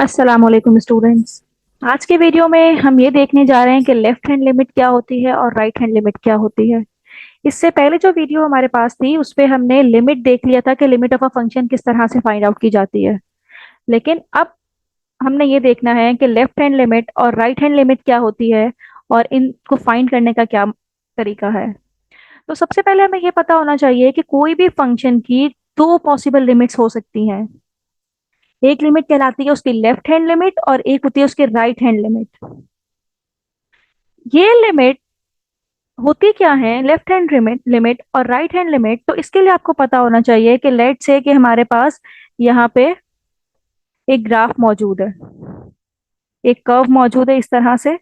अस्सलाम वालेकुम स्टूडेंट्स। आज के वीडियो में हम ये देखने जा रहे हैं कि लेफ्ट हैंड लिमिट क्या होती है और राइट हैंड लिमिट क्या होती है। इससे पहले जो वीडियो हमारे पास थी उस पे हमने लिमिट देख लिया था कि लिमिट ऑफ अ फंक्शन किस तरह से फाइंड आउट की जाती है। लेकिन अब हमने ये देखना है कि लेफ्ट हैंड लिमिट और राइट हैंड लिमिट क्या होती है और इनको फाइंड करने का क्या तरीका है। तो सबसे पहले हमें ये पता होना चाहिए कि कोई भी फंक्शन की दो पॉसिबल लिमिट्स हो सकती हैं। एक लिमिट कहलाती है उसकी लेफ्ट हैंड लिमिट और एक होती है उसकी राइट हैंड लिमिट। ये लिमिट होती क्या है, लेफ्ट हैंड लिमिट लिमिट और राइट हैंड लिमिट, तो इसके लिए आपको पता होना चाहिए कि लेट से कि हमारे पास यहाँ पे एक ग्राफ मौजूद है, एक कर्व मौजूद है इस तरह से।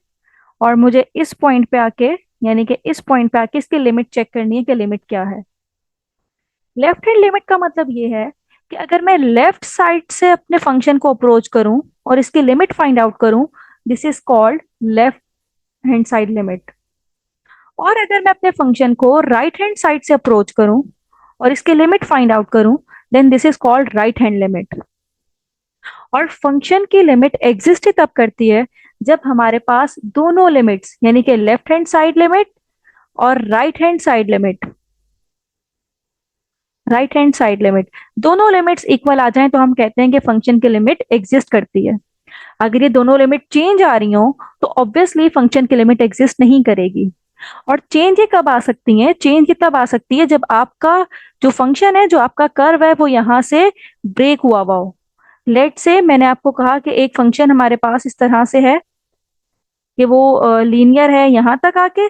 और मुझे इस पॉइंट पे आके, यानी कि इस पॉइंट पे आके इसकी लिमिट चेक करनी है कि लिमिट क्या है। लेफ्ट हैंड लिमिट का मतलब ये है कि अगर मैं लेफ्ट साइड से अपने फंक्शन को अप्रोच करूं और इसकी लिमिट फाइंड आउट करूं, this is called left hand side limit. और अगर मैं अपने फंक्शन को राइट हैंड साइड से अप्रोच करूं और इसकी लिमिट फाइंड आउट करूं, then this is called right hand limit. और फंक्शन की लिमिट एग्जिस्ट ही तब करती है जब हमारे पास दोनों लिमिट्स, यानी कि लेफ्ट हैंड साइड लिमिट और राइट हैंड साइड लिमिट, दोनों लिमिट्स इक्वल आ जाएं तो हम कहते हैं कि फंक्शन की लिमिट एग्जिस्ट करती है। अगर ये दोनों लिमिट चेंज आ रही हो तो ऑब्वियसली फंक्शन की लिमिट एग्जिस्ट नहीं करेगी। और चेंज ये कब आ सकती है, चेंज ये तब आ सकती है जब आपका जो फंक्शन है, जो आपका कर्व है, वो यहाँ से ब्रेक हुआ हो। लेट से मैंने आपको कहा कि एक फंक्शन हमारे पास इस तरह से है कि वो लीनियर है यहाँ तक आके,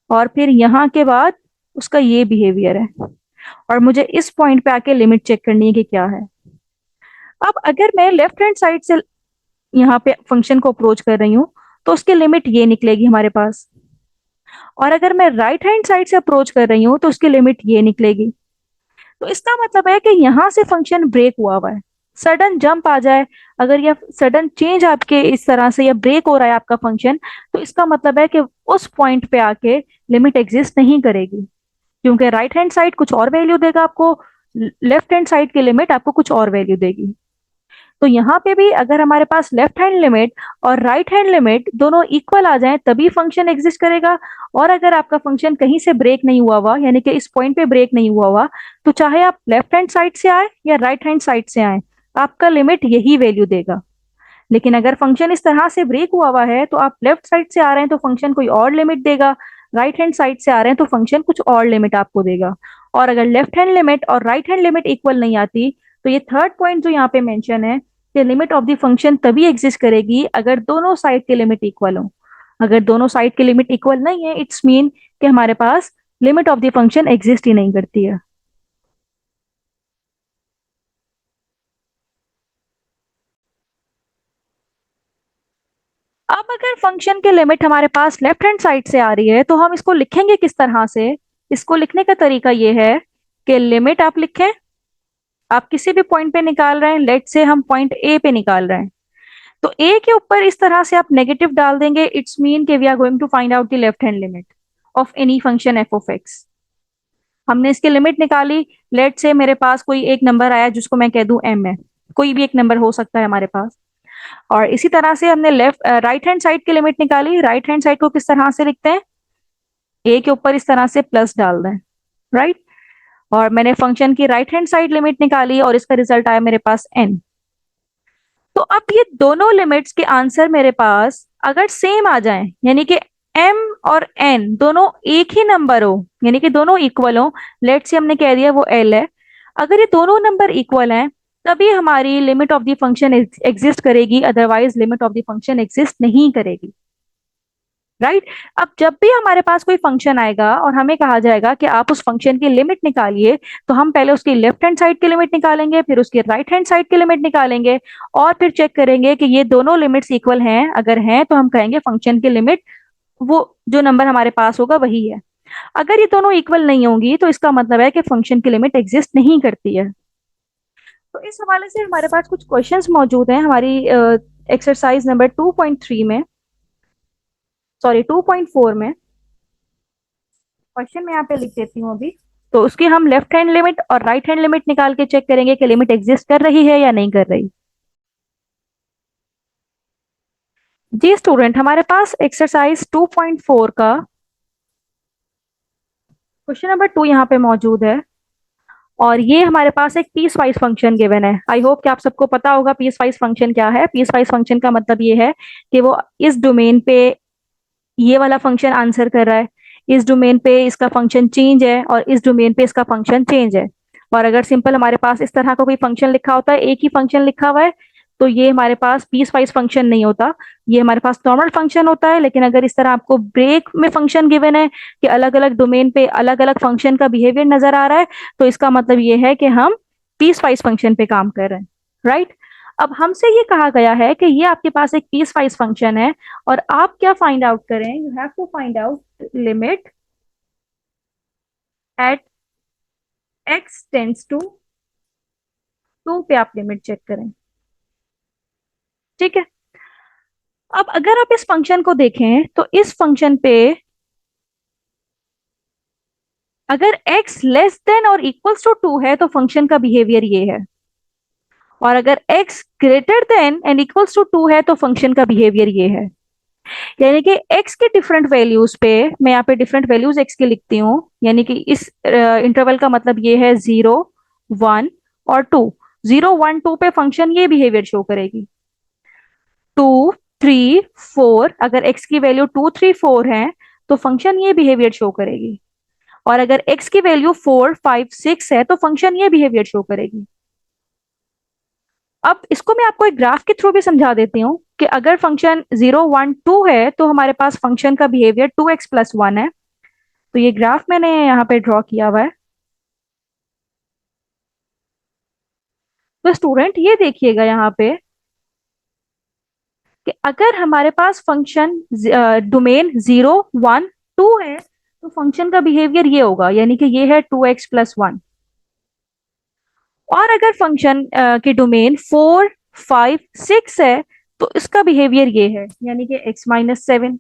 और फिर यहाँ के बाद उसका ये बिहेवियर है, और मुझे इस पॉइंट पे आके लिमिट चेक करनी है कि क्या है। अब अगर मैं लेफ्ट हैंड साइड से यहाँ पे फंक्शन को अप्रोच कर रही हूँ तो उसकी लिमिट ये निकलेगी हमारे पास। और अगर मैं राइट हैंड साइड से अप्रोच कर रही हूँ तो उसकी लिमिट ये निकलेगी। तो इसका मतलब है कि यहाँ से फंक्शन ब्रेक हुआ हुआ है, सडन जंप आ जाए, अगर यह सडन चेंज आपके इस तरह से या ब्रेक हो रहा है आपका फंक्शन, तो इसका मतलब है कि उस पॉइंट पे आके लिमिट एग्जिस्ट नहीं करेगी, क्योंकि राइट हैंड साइड कुछ और वैल्यू देगा आपको, लेफ्ट हैंड साइड की लिमिट आपको कुछ और वैल्यू देगी। तो यहाँ पे भी अगर हमारे पास लेफ्ट हैंड लिमिट और राइट हैंड लिमिट दोनों इक्वल आ जाएं तभी फंक्शन एग्जिस्ट करेगा। और अगर आपका फंक्शन कहीं से ब्रेक नहीं हुआ हुआ, यानी कि इस पॉइंट पे ब्रेक नहीं हुआ हुआ, तो चाहे आप लेफ्ट हैंड साइड से आए या राइट हैंड साइड से आए, आपका लिमिट यही वैल्यू देगा। लेकिन अगर फंक्शन इस तरह से ब्रेक हुआ हुआ है तो आप लेफ्ट साइड से आ रहे हैं तो फंक्शन कोई और लिमिट देगा, राइट हैंड साइड से आ रहे हैं तो फंक्शन कुछ और लिमिट आपको देगा। और अगर लेफ्ट हैंड लिमिट और राइट हैंड लिमिट इक्वल नहीं आती, तो ये थर्ड पॉइंट जो यहाँ पे मेंशन है कि लिमिट ऑफ द फंक्शन तभी एग्जिस्ट करेगी अगर दोनों साइड की लिमिट इक्वल हो। अगर दोनों साइड की लिमिट इक्वल नहीं है, इट्स मीन कि हमारे पास limit of the function exist ही नहीं करती है। अब अगर फंक्शन की लिमिट हमारे पास लेफ्ट हैंड साइड से आ रही है तो हम इसको लिखेंगे किस तरह से। इसको लिखने का तरीका ये है कि लिमिट आप लिखें, आप किसी भी पॉइंट पे निकाल रहे हैं, लेट से हम पॉइंट ए पे निकाल रहे हैं, तो ए के ऊपर इस तरह से आप नेगेटिव डाल देंगे, इट्स मीन कि we are going to find out the left hand limit of any function F of X. हमने इसकी लिमिट निकाली, लेट से मेरे पास कोई एक नंबर आया जिसको मैं कह दूं एम है, कोई भी एक नंबर हो सकता है हमारे पास। और इसी तरह से हमने लेफ्ट राइट हैंड साइड की लिमिट निकाली, राइट हैंड साइड को किस तरह से लिखते हैं, ए के ऊपर इस तरह से प्लस डाल दें, राइट। और मैंने फंक्शन की राइट हैंड साइड लिमिट निकाली और इसका रिजल्ट आया मेरे पास एन। तो अब ये दोनों लिमिट्स के आंसर मेरे पास अगर सेम आ जाएं, यानी कि m और n दोनों एक ही नंबर हो, यानी कि दोनों इक्वल हो, लेट से हमने कह दिया वो l है, अगर ये दोनों नंबर इक्वल हैं तभी हमारी limit of the function exist करेगी, otherwise limit of the function exist नहीं करेगी, राइट। अब जब भी हमारे पास कोई फंक्शन आएगा और हमें कहा जाएगा कि आप उस फंक्शन की लिमिट निकालिए, तो हम पहले उसकी लेफ्ट हैंड साइड की लिमिट निकालेंगे, फिर उसकी राइट हैंड साइड की लिमिट निकालेंगे, और फिर चेक करेंगे कि ये दोनों लिमिट्स इक्वल हैं। अगर हैं तो हम कहेंगे फंक्शन की लिमिट, वो जो नंबर हमारे पास होगा वही है। अगर ये दोनों इक्वल नहीं होंगी तो इसका मतलब है कि फंक्शन की लिमिट एग्जिस्ट नहीं करती है। तो इस हवाले से हमारे पास कुछ क्वेश्चंस मौजूद हैं हमारी एक्सरसाइज नंबर 2.3 में, सॉरी 2.4 में। क्वेश्चन मैं यहाँ पे लिख देती हूँ अभी। तो उसकी हम लेफ्ट हैंड लिमिट और राइट हैंड लिमिट निकाल के चेक करेंगे कि लिमिट एग्जिस्ट कर रही है या नहीं कर रही। जी स्टूडेंट, हमारे पास एक्सरसाइज 2.4 का क्वेश्चन नंबर 2 यहाँ पे मौजूद है। और ये हमारे पास एक पीस वाइज फंक्शन गिवन है। आई होप कि आप सबको पता होगा पीस वाइज फंक्शन क्या है। पीस वाइज फंक्शन का मतलब ये है कि वो इस डोमेन पे ये वाला फंक्शन आंसर कर रहा है, इस डोमेन पे इसका फंक्शन चेंज है, और इस डोमेन पे इसका फंक्शन चेंज है। और अगर सिंपल हमारे पास इस तरह का कोई फंक्शन लिखा होता है, एक ही फंक्शन लिखा हुआ है, तो ये हमारे पास पीस वाइज फंक्शन नहीं होता, ये हमारे पास नॉर्मल फंक्शन होता है। लेकिन अगर इस तरह आपको ब्रेक में फंक्शन गिवन है कि अलग अलग डोमेन पे अलग अलग फंक्शन का बिहेवियर नजर आ रहा है, तो इसका मतलब ये है कि हम पीस वाइज फंक्शन पे काम कर रहे हैं। राइट। अब हमसे ये कहा गया है कि ये आपके पास एक पीस वाइज फंक्शन है, और आप क्या फाइंड आउट करें, you have to find out limit at X tends to 2 पे आप लिमिट चेक करें। ठीक है। अब अगर आप इस फंक्शन को देखें तो इस फंक्शन पे अगर x लेस देन और इक्वल्स टू 2 है तो फंक्शन का बिहेवियर ये है, और अगर x greater than and equals to 2 है तो फंक्शन का बिहेवियर ये है। यानी कि x के डिफरेंट वैल्यूज पे मैं यहाँ पे डिफरेंट वैल्यूज x के लिखती हूँ, यानी कि इस इंटरवल का मतलब ये है 0 1 और 2। 0 1 2 पे फंक्शन ये बिहेवियर शो करेगी। 2 3 4, अगर x की वैल्यू 2 3 4 है तो फंक्शन ये बिहेवियर शो करेगी। और अगर x की वैल्यू 4 5 6 है तो फंक्शन ये बिहेवियर शो करेगी। अब इसको मैं आपको एक ग्राफ के थ्रू भी समझा देती हूँ कि अगर फंक्शन 0 1 2 है तो हमारे पास फंक्शन का बिहेवियर 2x+1 है। तो ये ग्राफ मैंने यहाँ पे ड्रॉ किया हुआ है। तो स्टूडेंट ये देखिएगा यहाँ पे कि अगर हमारे पास फंक्शन डोमेन 0 1 2 है तो फंक्शन का बिहेवियर ये होगा, यानी कि ये है 2x+1। और अगर फंक्शन की डोमेन 4 5 6 है तो इसका बिहेवियर ये है, यानी कि x-7।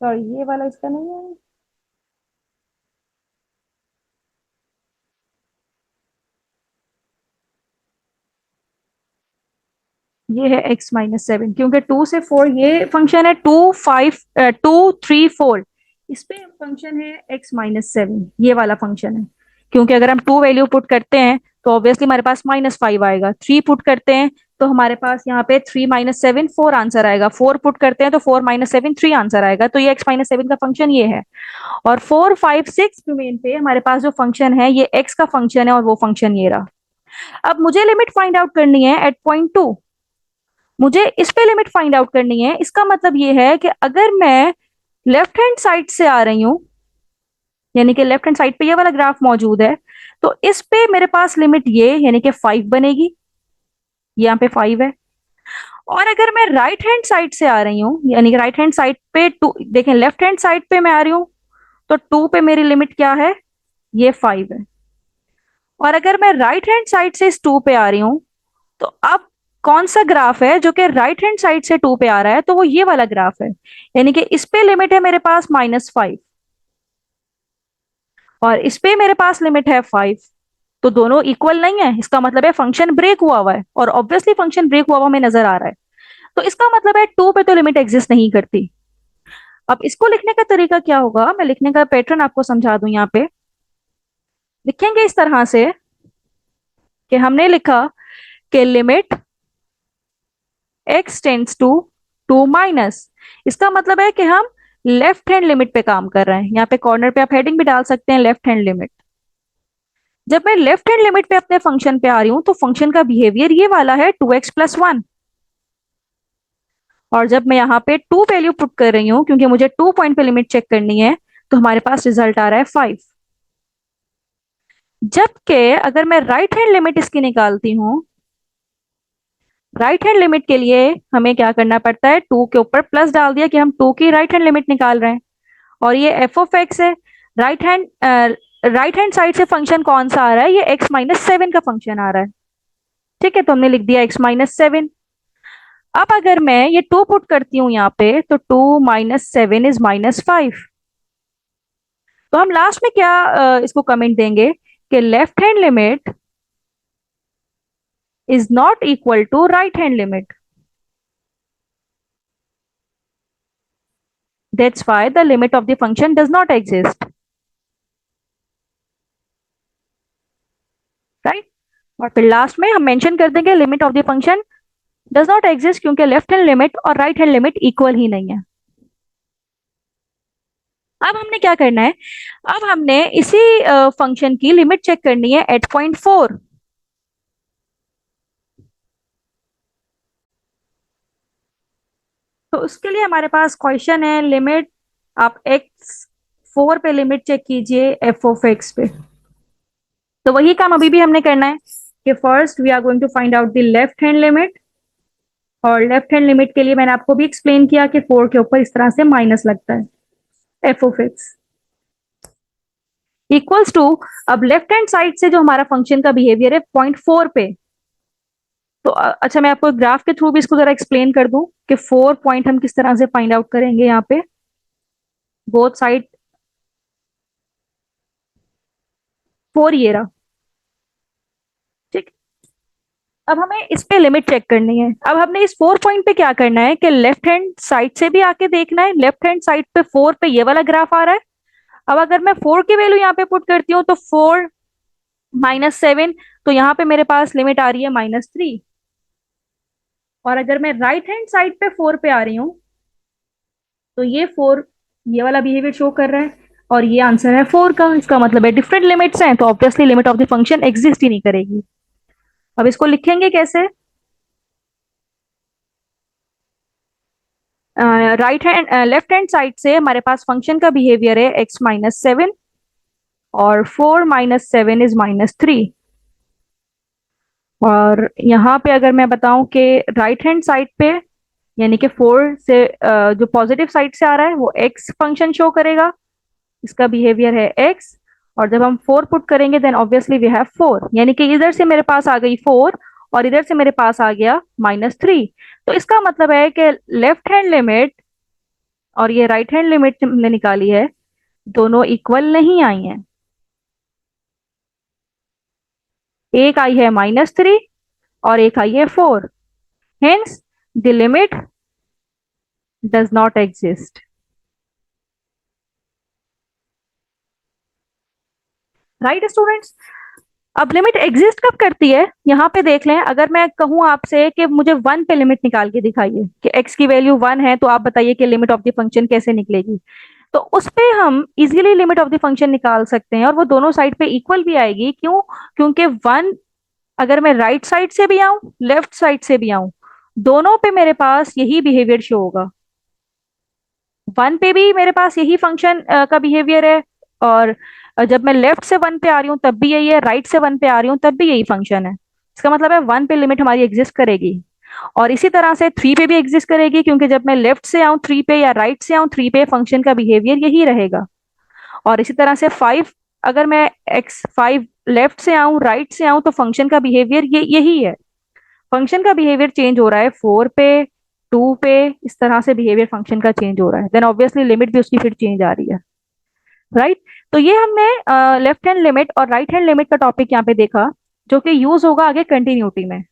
सॉरी, ये वाला इसका नहीं है। ये है x-7, क्योंकि 2 से 4 ये फंक्शन है, 2 5 2 3 4, इस पे फंक्शन है x-7, ये वाला फंक्शन है। क्योंकि अगर हम 2 वैल्यू पुट करते हैं तो ऑब्वियसली हमारे पास -5 आएगा, 3 पुट करते हैं तो हमारे पास यहाँ पे 3 - 7 4 आंसर आएगा, 4 पुट करते हैं तो 4 - 7 3 आंसर आएगा। तो ये x-7 का फंक्शन ये है। और 4 5 6 डोमेन पे हमारे पास जो फंक्शन है ये x का फंक्शन है, और वो फंक्शन ये रहा। अब मुझे लिमिट फाइंड आउट करनी है एट पॉइंट 2। मुझे इस पे लिमिट फाइंड आउट करनी है। इसका मतलब ये है कि अगर मैं लेफ्ट हैंड साइड से आ रही हूं, यानी कि लेफ्ट हैंड साइड पे ये वाला ग्राफ मौजूद है, तो इस पे मेरे पास लिमिट ये यानी कि 5 बनेगी, यहाँ पे 5 है। और अगर मैं राइट हैंड साइड से आ रही हूँ, यानी कि राइट हैंड साइड पे 2, देखें लेफ्ट हैंड साइड पे मैं आ रही हूँ, तो 2 पे मेरी लिमिट क्या है, ये 5 है। और अगर मैं राइट हैंड साइड से इस 2 पे आ रही हूँ, तो अब कौन सा ग्राफ है जो कि राइट हैंड साइड से 2 पे आ रहा है, तो वो ये वाला ग्राफ है। यानी कि इस पे लिमिट है मेरे पास -5, और इस पे मेरे पास लिमिट है 5। तो दोनों इक्वल नहीं है, इसका मतलब है फंक्शन ब्रेक हुआ हुआ है, और ऑब्वियसली फंक्शन ब्रेक हुआ हुआ हमें नजर आ रहा है। तो इसका मतलब है 2 पे तो लिमिट एग्जिस्ट नहीं करती। अब इसको लिखने का तरीका क्या होगा, मैं लिखने का पैटर्न आपको समझा दूं। यहाँ पे लिखेंगे इस तरह से कि हमने लिखा कि limit x tends to 2 minus, इसका मतलब है कि हम लेफ्ट हैंड लिमिट पे काम कर रहे हैं। यहाँ पे कॉर्नर पे आप हेडिंग भी डाल सकते हैं, लेफ्ट हैंड लिमिट। जब मैं लेफ्ट हैंड लिमिट पे अपने फंक्शन पे आ रही हूँ तो फंक्शन का बिहेवियर ये वाला है 2x+1। और जब मैं यहाँ पे 2 वैल्यू पुट कर रही हूँ, क्योंकि मुझे 2 पॉइंट पे लिमिट चेक करनी है, तो हमारे पास रिजल्ट आ रहा है 5। जबकि अगर मैं राइट हैंड लिमिट इसकी निकालती हूँ, राइट हैंड लिमिट के लिए हमें क्या करना पड़ता है, 2 के ऊपर प्लस डाल दिया कि हम 2 की राइट हैंड लिमिट निकाल रहे हैं। और ये f(x) है। राइट हैंड साइड से फंक्शन कौन सा आ रहा है, ये x-7 का फंक्शन आ रहा है। ठीक है, तो हमने लिख दिया x-7। अब अगर मैं ये 2 पुट करती हूँ यहाँ पे, तो 2 - 7 इज -5। तो हम लास्ट में क्या इसको कमेंट देंगे कि left hand limit is not equal to right hand limit, that's why the limit of the function does not exist, right. और फिर लास्ट में हम मेंशन कर देंगे limit of the function does not exist क्योंकि left hand limit और right hand limit equal ही नहीं है। अब हमने क्या करना है, अब हमने इसी फंक्शन की लिमिट चेक करनी है एट पॉइंट 4। तो उसके लिए हमारे पास क्वेश्चन है लिमिट, आप एक्स 4 पे लिमिट चेक कीजिए एफ ऑफ एक्स पे। तो वही काम अभी भी हमने करना है कि first we are going to find out the left hand limit, और लेफ्ट हैंड लिमिट के लिए मैंने आपको भी एक्सप्लेन किया कि 4 के ऊपर इस तरह से माइनस लगता है, F of X equals to, अब लेफ्ट हैंड साइड से जो हमारा फंक्शन का बिहेवियर है पॉइंट 4 पे। तो अच्छा मैं आपको ग्राफ के थ्रू भी इसको जरा एक्सप्लेन कर दूं कि 4 पॉइंट हम किस तरह से फाइंड आउट करेंगे यहाँ पे बोथ साइड। 4 ये रहा, ठीक। अब हमें इस पे लिमिट चेक करनी है। अब हमने इस 4 पॉइंट पे क्या करना है कि लेफ्ट हैंड साइड से भी आके देखना है। लेफ्ट हैंड साइड पे 4 पे ये वाला ग्राफ आ रहा है। अब अगर मैं 4 की वैल्यू यहाँ पे पुट करती हूँ तो 4 -7, तो यहाँ पे मेरे पास लिमिट आ रही है -3। और अगर मैं राइट हैंड साइड पे 4 पे आ रही हूँ तो ये 4 ये वाला बिहेवियर शो कर रहा है, और ये आंसर है 4 का। इसका मतलब है डिफरेंट लिमिट्स हैं तो obviously limit of the function exist ही नहीं करेगी। अब इसको लिखेंगे कैसे, right hand left hand side से हमारे पास फंक्शन का बिहेवियर है x-7, और 4 - 7 इज -3। और यहाँ पे अगर मैं बताऊं कि राइट हैंड साइड पे यानी कि 4 से जो पॉजिटिव साइड से आ रहा है वो x फंक्शन शो करेगा, इसका बिहेवियर है x। और जब हम 4 पुट करेंगे देन ऑब्वियसली वी हैव 4, यानी कि इधर से मेरे पास आ गई 4 और इधर से मेरे पास आ गया -3। तो इसका मतलब है कि लेफ्ट हैंड लिमिट और ये राइट हैंड लिमिट हमने निकाली है, दोनों इक्वल नहीं आई हैं। एक आई है -3 और एक आई है 4, hence the limit does not exist, right students. अब लिमिट एग्जिस्ट कब करती है, यहाँ पे देख लें। अगर मैं कहूँ आपसे कि मुझे 1 पे लिमिट निकाल के दिखाइए कि x की वैल्यू 1 है, तो आप बताइए कि लिमिट ऑफ द फंक्शन कैसे निकलेगी। तो उस पे हम easily limit of the function निकाल सकते हैं, और वो दोनों साइड पे इक्वल भी आएगी। क्यों, क्योंकि 1 अगर मैं राइट साइड से भी आऊं लेफ्ट साइड से भी आऊं, दोनों पे मेरे पास यही बिहेवियर शो होगा। 1 पे भी मेरे पास यही फंक्शन का बिहेवियर है, और जब मैं लेफ्ट से 1 पे आ रही हूँ तब भी यही है, राइट से 1 पे आ रही हूँ तब भी यही फंक्शन है। इसका मतलब है 1 पे लिमिट हमारी एग्जिस्ट करेगी, और इसी तरह से 3 पे भी एग्जिस्ट करेगी, क्योंकि जब मैं लेफ्ट से आऊँ 3 पे या राइट से आऊँ 3 पे, फंक्शन का बिहेवियर यही रहेगा। और इसी तरह से 5, अगर मैं x5 लेफ्ट से आऊँ राइट से आऊँ तो फंक्शन का बिहेवियर यही है। फंक्शन का बिहेवियर चेंज हो रहा है 4 पे, 2 पे, इस तरह से बिहेवियर फंक्शन का चेंज हो रहा है, देन ऑब्वियसली लिमिट भी उसकी फिर चेंज आ रही है, राइट। तो ये हमने लेफ्ट हैंड लिमिट और राइट हैंड लिमिट का टॉपिक यहाँ पे देखा, जो कि यूज होगा आगे कंटिन्यूटी में।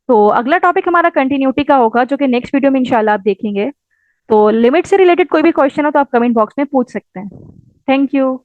तो अगला टॉपिक हमारा कंटिन्यूटी का होगा, जो कि नेक्स्ट वीडियो में इंशाल्लाह आप देखेंगे। तो लिमिट से रिलेटेड कोई भी क्वेश्चन हो तो आप कमेंट बॉक्स में पूछ सकते हैं। Thank you.